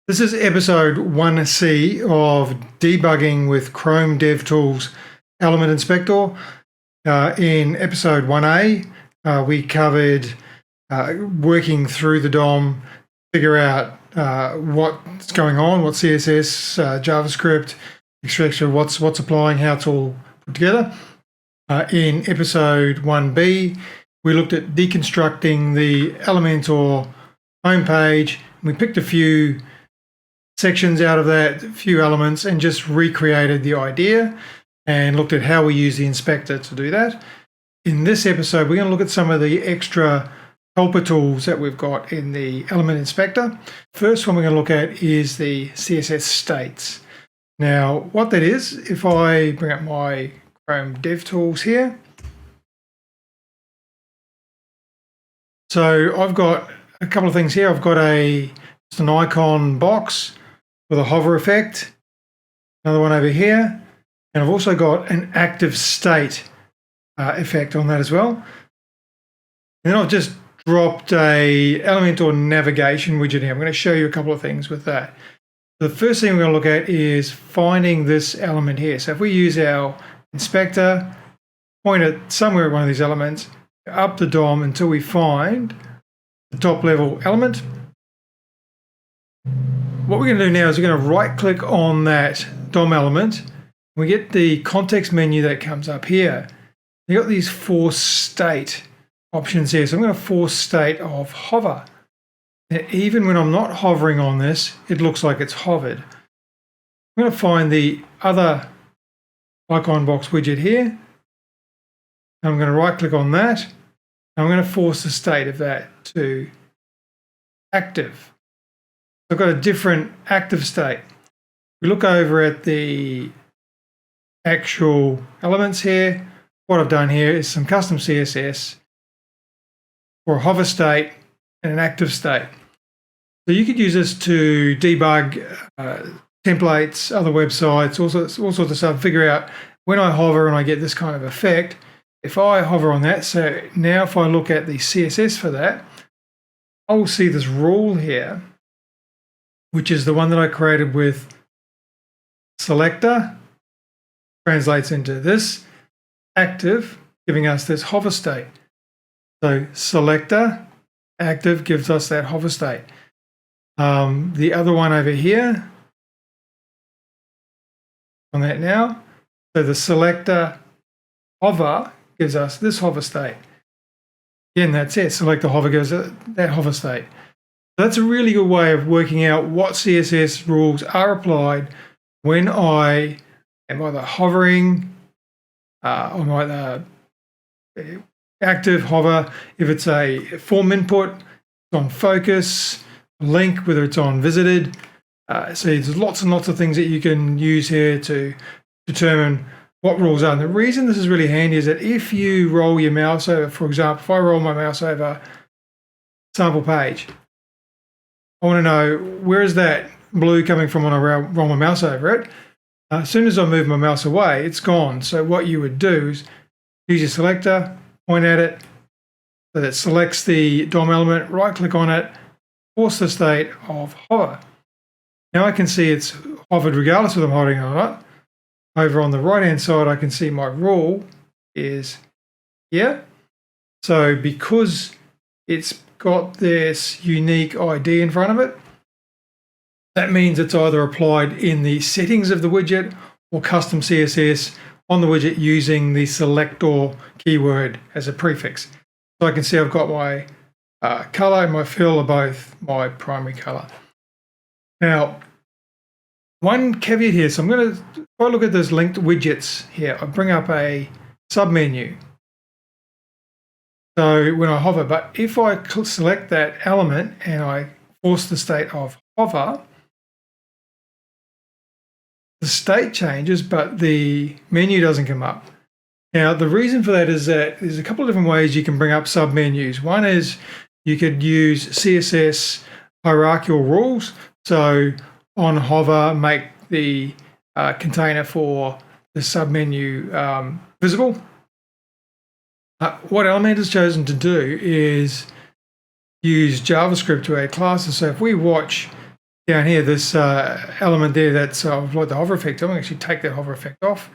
This is episode 1C of Debugging with Chrome DevTools Element Inspector. In episode 1A, we covered working through the DOM, figure out what's going on, what CSS, JavaScript, etc., what's applying, how it's all put together. In episode 1B, we looked at deconstructing the Elementor homepage. We picked a few sections out of that, a few elements, and just recreated the idea and looked at how we use the inspector to do that. In this episode, we're going to look at some of the extra helper tools that we've got in the Element Inspector. First one we're going to look at is the CSS States. Now, what that is, if I bring up my Chrome DevTools here, so I've got a couple of things here. I've got just an icon box with a hover effect, another one over here, and I've also got an active state effect on that as well. And then I've just dropped a Elementor navigation widget here. I'm going to show you a couple of things with that. The first thing we're going to look at is finding this element here. So if we use our inspector, point it somewhere at one of these elements, up the DOM until we find the top level element. What we're going to do now is we're going to right click on that DOM element. We get the context menu that comes up here. You've got these force state options here. So I'm going to force state of hover. Now, even when I'm not hovering on this, it looks like it's hovered. I'm going to find the other icon box widget here. I'm going to right click on that. I'm going to force the state of that to active. I've got a different active state. We look over at the actual elements here. What I've done here is some custom CSS for a hover state and an active state. So you could use this to debug templates, other websites, all sorts of stuff, figure out when I hover and I get this kind of effect. If I hover on that, so now if I look at the CSS for that, I will see this rule here, which is the one that I created with selector, translates into this active, giving us this hover state. So selector, active gives us that hover state. The other one over here, on that now, so the selector hover gives us this hover state. Again, that's it. Selector hover gives that hover state. That's a really good way of working out what CSS rules are applied when I am either hovering or either active hover. If it's a form input, it's on focus, link, whether it's on visited. So there's lots and lots of things that you can use here to determine what rules are. And the reason this is really handy is that if you roll your mouse over, for example, if I roll my mouse over sample page, I want to know where is that blue coming from when I roll my mouse over it. As soon as I move my mouse away, it's gone. So what you would do is use your selector, point at it, so that selects the DOM element, right click on it, force the state of hover. Now I can see it's hovered regardless of I'm hovering or not. Over on the right hand side, I can see my rule is here. So because it's got this unique ID in front of it, that means it's either applied in the settings of the widget or custom CSS on the widget using the selector keyword as a prefix. So I can see I've got my color and my fill are both my primary color. Now, one caveat here. So if I look at those linked widgets here, I bring up a submenu. So when I hover, but if I select that element and I force the state of hover, the state changes, but the menu doesn't come up. Now, the reason for that is that there's a couple of different ways you can bring up submenus. One is you could use CSS hierarchical rules. So on hover, make the container for the submenu visible. What Element has chosen to do is use JavaScript to add classes. So if we watch down here, this element there that's applied the hover effect. I'm going to actually take that hover effect off.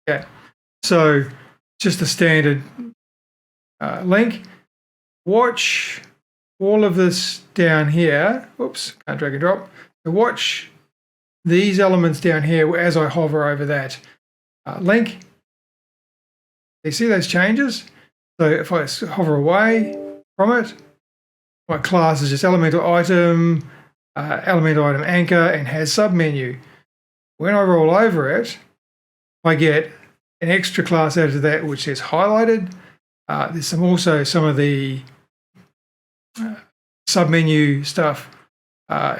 Okay, so just a standard link. Watch all of this down here. Whoops, can't drag and drop. So watch these elements down here as I hover over that link. You see those changes? So if I hover away from it, my class is just elemental item anchor, and has submenu. When I roll over it, I get an extra class out of that which says highlighted. There's also some of the submenu stuff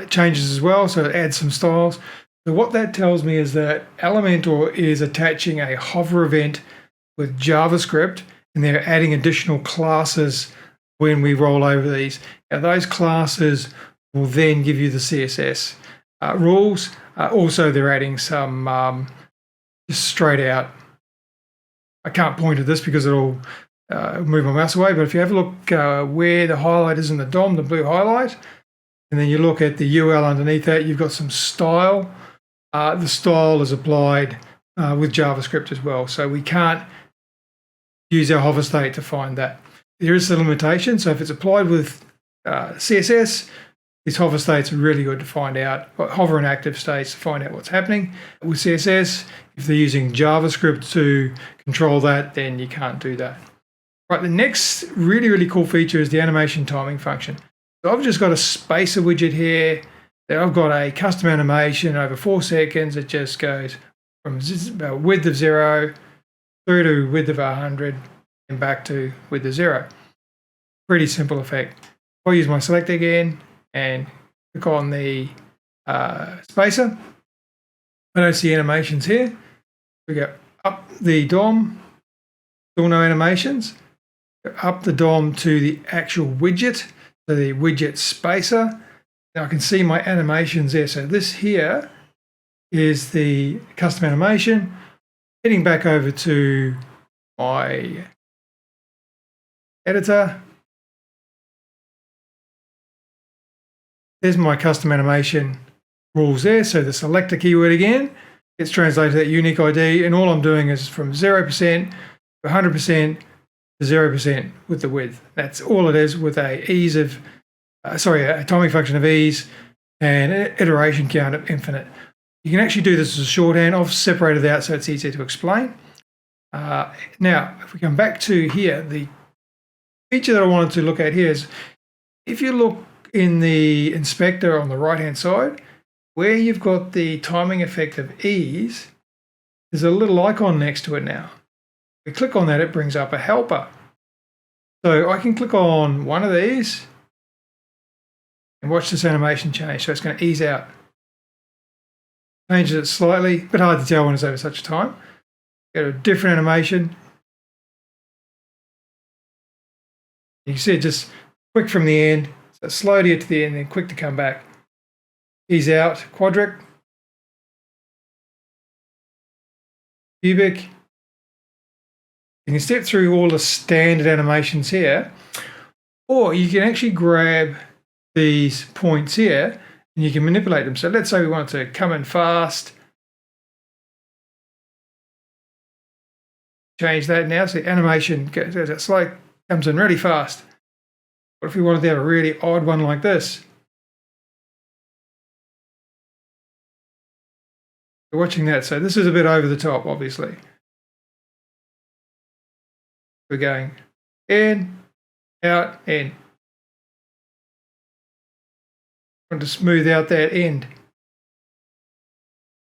changes as well, so it adds some styles. So what that tells me is that Elementor is attaching a hover event with JavaScript, and they're adding additional classes when we roll over these. Now those classes will then give you the CSS rules. Also, they're adding some just straight out. I can't point to this because it'll move my mouse away, but if you have a look where the highlight is in the DOM, the blue highlight, and then you look at the UL underneath that, you've got some style. The style is applied with JavaScript as well, so we can't use our hover state to find that. There is a limitation, so if it's applied with CSS, these hover states are really good to find out, hover and active states to find out what's happening. With CSS, if they're using JavaScript to control that, then you can't do that. Right, the next really cool feature is the animation timing function. So I've just got a spacer widget here. That I've got a custom animation over 4 seconds. It just goes from width of 0 through to width of 100 and back to width of 0. Pretty simple effect. I'll use my selector again and click on the spacer. I don't see animations here. We go up the DOM, still no animations. Go up the DOM to the actual widget, so the widget spacer. Now I can see my animations there. So this here is the custom animation. Heading back over to my editor. There's my custom animation rules there. So the selector keyword again, it's translated to that unique ID, and all I'm doing is from 0% to 100% to 0% with the width. That's all it is, with a ease of a timing function of ease and an iteration count of infinite. You can actually do this as a shorthand. I've separated it out so it's easier to explain. Now, if we come back to here, the feature that I wanted to look at here is, if you look in the inspector on the right-hand side, where you've got the timing effect of ease, there's a little icon next to it now. If we click on that, it brings up a helper. So I can click on one of these and watch this animation change. So it's going to ease out. Changes it slightly, but hard to tell when it's over such a time. Go to a different animation. You can see it just quick from the end, so slow to get to the end, then quick to come back. Ease out, quadric, cubic. You can step through all the standard animations here, or you can actually grab these points here and you can manipulate them. So let's say we want it to come in fast. Change that now. So the animation goes slow, comes in really fast. What if we wanted to have a really odd one like this? You're watching that. So this is a bit over the top, obviously. We're going in, out, in. I want to smooth out that end.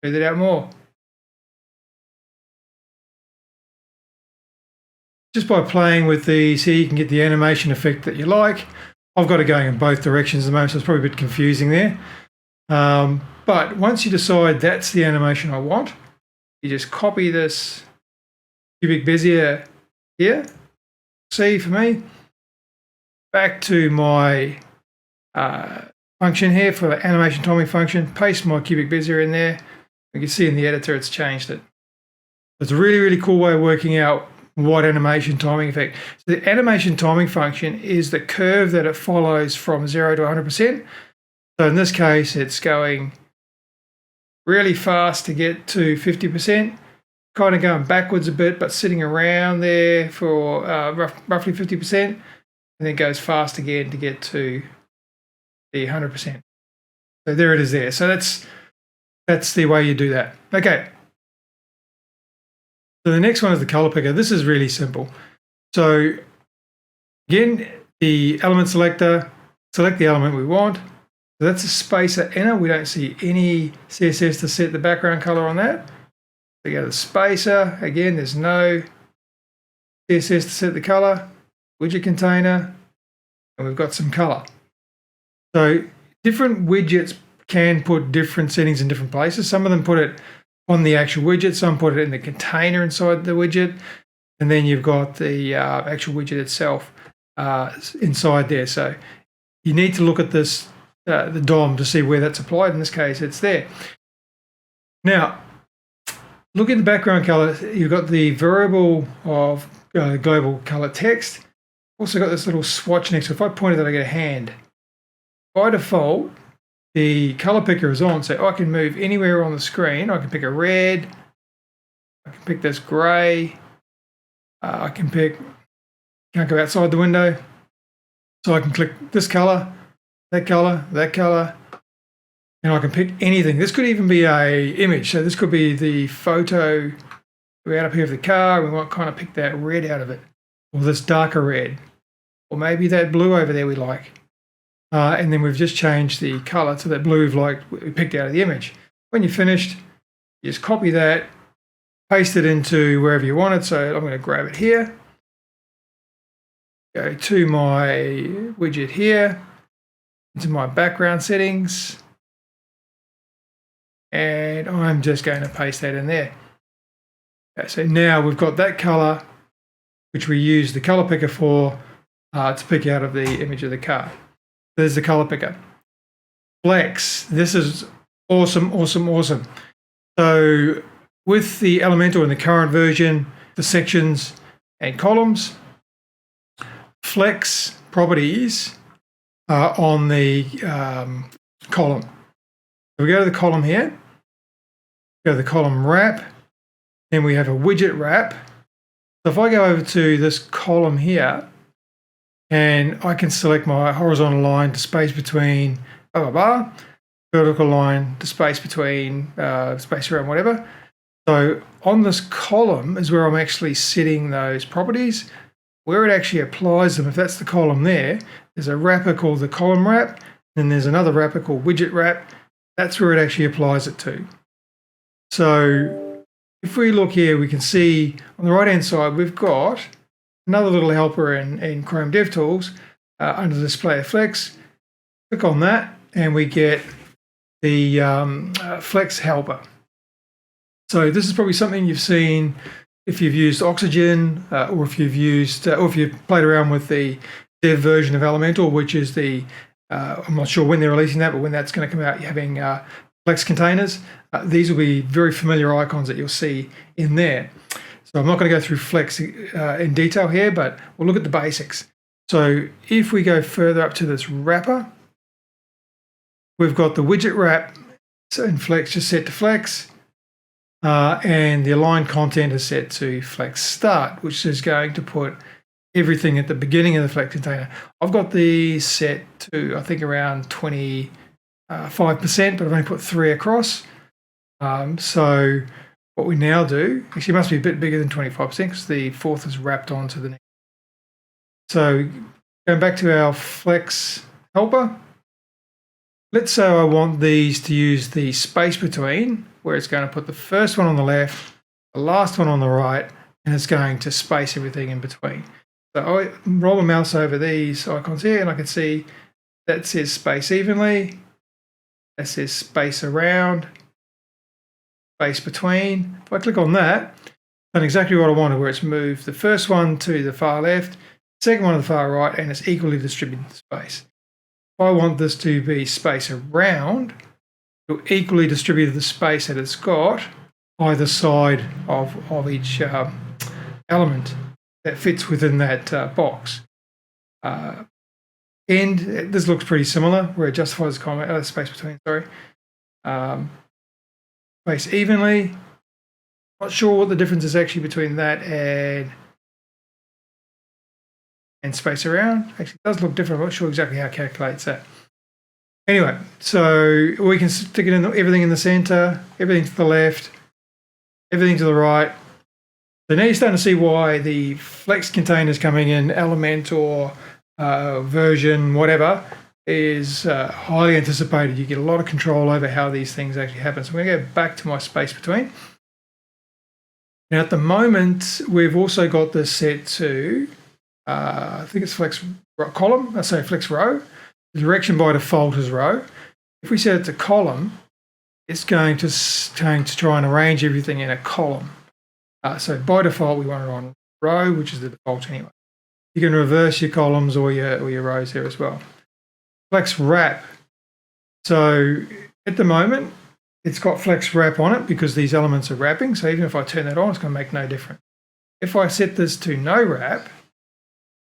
Smooth it out more. Just by playing with these here, you can get the animation effect that you like. I've got it going in both directions at the moment, so it's probably a bit confusing there. But once you decide that's the animation I want, you just copy this cubic bezier here, C for me, back to my function here for animation timing function, paste my cubic bezier in there. You can see in the editor it's changed it. It's a really cool way of working out what animation timing effect. So the animation timing function is the curve that it follows from 0 to 100%. So in this case, it's going really fast to get to 50%, kind of going backwards a bit, but sitting around there for roughly 50%, and then goes fast again to get to the 100%. So there it is there. So that's the way you do that. Okay. So the next one is the color picker. This is really simple. So again, the element selector, select the element we want. So that's a spacer inner. We don't see any CSS to set the background color on that. So go to the spacer. Again, there's no CSS to set the color. Widget container, and we've got some color. So different widgets can put different settings in different places. Some of them put it on the actual widget, some put it in the container inside the widget, and then you've got the actual widget itself inside there. So you need to look at this, the DOM, to see where that's applied. In this case, it's there. Now, look at the background color. You've got the variable of global color text. Also got this little swatch next to it. If I point it out, I get a hand. By default, the color picker is on, so I can move anywhere on the screen. I can pick a red, I can pick this gray, I can pick, can't go outside the window, so I can click this color, that color, and I can pick anything. This could even be a image, so this could be the photo we had up here of the car. We might kind of pick that red out of it, or this darker red, or maybe that blue over there we like. And then we've just changed the color to that blue we picked out of the image. When you're finished, you just copy that, paste it into wherever you want it. So I'm going to grab it here, go to my widget here, into my background settings, and I'm just going to paste that in there. Okay, so now we've got that color, which we use the color picker for to pick out of the image of the car. There's the color picker. Flex. This is awesome, awesome, awesome. So with the Elementor in the current version, the sections and columns, flex properties are on the column. So we go to the column here, go to the column wrap, then we have a widget wrap. So if I go over to this column here, and I can select my horizontal line to space between blah, blah, blah, vertical line to space between, space around whatever. So on this column is where I'm actually setting those properties. Where it actually applies them, if that's the column there, there's a wrapper called the column wrap, and there's another wrapper called widget wrap. That's where it actually applies it to. So if we look here, we can see on the right-hand side, we've got another little helper in Chrome DevTools under Display Flex. Click on that, and we get the Flex helper. So this is probably something you've seen if you've used Oxygen, or if you've used, or if you've played around with the dev version of Elementor, which is the I'm not sure when they're releasing that, but when that's going to come out, you're having Flex containers. These will be very familiar icons that you'll see in there. So I'm not going to go through Flex in detail here, but we'll look at the basics. So if we go further up to this wrapper, we've got the widget wrap in Flex just set to Flex, and the aligned content is set to Flex Start, which is going to put everything at the beginning of the Flex container. I've got these set to, I think, around 25%, but I've only put 3 across. So what we now do, actually it must be a bit bigger than 25% because the fourth is wrapped onto the next. So going back to our Flex helper, let's say I want these to use the space between, where it's going to put the first one on the left, the last one on the right, and it's going to space everything in between. So I roll the mouse over these icons here, and I can see that says space evenly, that says space around, space between. If I click on that, done exactly what I wanted, where it's moved the first one to the far left, second one to the far right, and it's equally distributed the space. If I want this to be space around, it'll equally distribute the space that it's got either side of each element that fits within that box. And this looks pretty similar, where it justifies the space between, space evenly. Not sure what the difference is actually between that and space around. Actually, it does look different. I'm not sure exactly how it calculates that. Anyway, so we can stick it in everything in the center, everything to the left, everything to the right. So now you're starting to see why the flex containers coming in element or version, whatever, is highly anticipated. You get a lot of control over how these things actually happen. So I'm going to go back to my space between. Now at the moment, we've also got this set to, I think it's flex column, flex row. The direction by default is row. If we set it to column, it's going to try and arrange everything in a column. So by default, we want it on row, which is the default anyway. You can reverse your columns or your rows here as well. Flex wrap. So at the moment, it's got flex wrap on it because these elements are wrapping. So even if I turn that on, it's going to make no difference. If I set this to no wrap,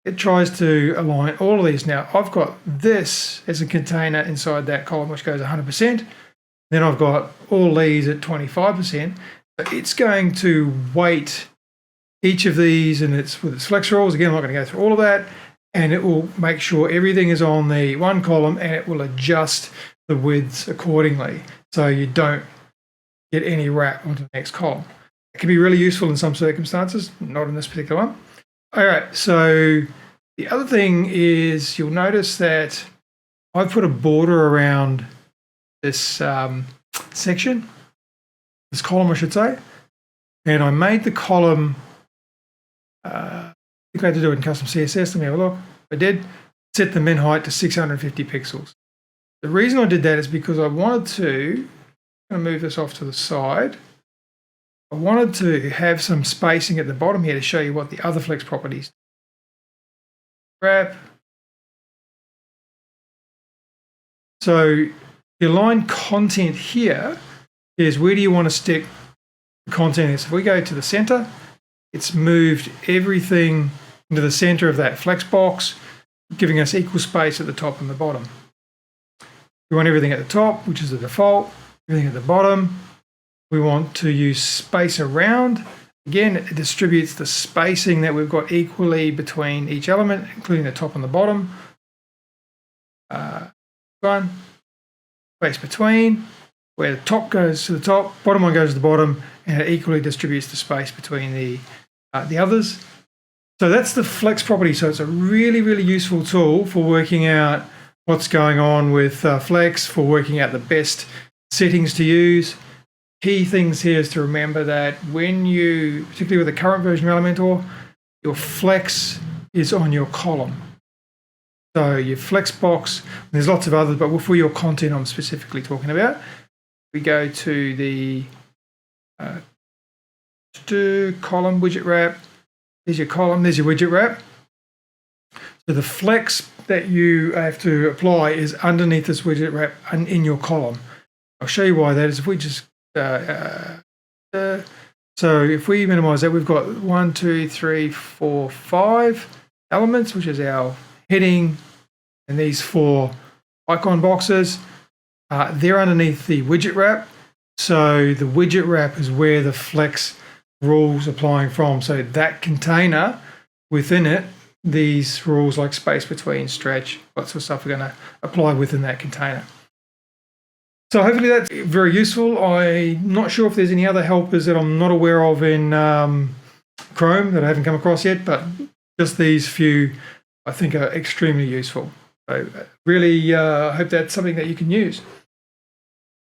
it tries to align all of these. Now I've got this as a container inside that column, which goes 100%. Then I've got all these at 25%. So it's going to weight each of these, and it's with its flex rules. Again, I'm not going to go through all of that. And it will make sure everything is on the one column, and it will adjust the widths accordingly, so you don't get any wrap onto the next column. It can be really useful in some circumstances, not in this particular one. All right, so the other thing is you'll notice that I've put a border around this section, this column I should say, and I made the column, I think I had to do it in custom CSS. Let me have a look. I did set the min height to 650 pixels. The reason I did that is because I wanted to, I'm going to move this off to the side. I wanted to have some spacing at the bottom here to show you what the other flex properties do. Wrap. So the align content here is where do you want to stick the content. So if we go to the center, it's moved everything into the center of that flex box, giving us equal space at the top and the bottom. We want everything at the top, which is the default, everything at the bottom. We want to use space around. Again, it distributes the spacing that we've got equally between each element, including the top and the bottom. One, space between, where the top goes to the top, bottom one goes to the bottom, and it equally distributes the space between the others. So that's the flex property. So it's a really, really useful tool for working out what's going on with flex, for working out the best settings to use. Key things here is to remember that when you, particularly with the current version of Elementor, your flex is on your column. So your flex box, there's lots of others, but for your content I'm specifically talking about, we go to the column widget wrap. There's your column, there's your widget wrap. So the flex that you have to apply is underneath this widget wrap and in your column. I'll show you why that is. If we just so if we minimize that, we've got 1, 2, 3, 4, 5 elements, which is our heading, and these 4 icon boxes. They're underneath the widget wrap. So the widget wrap is where the flex rules applying from. So that container, within it, these rules like space between, stretch, lots of stuff are going to apply within that container. So hopefully that's very useful. I'm not sure if there's any other helpers that I'm not aware of in Chrome that I haven't come across yet, but just these few I think are extremely useful. So really hope that's something that you can use.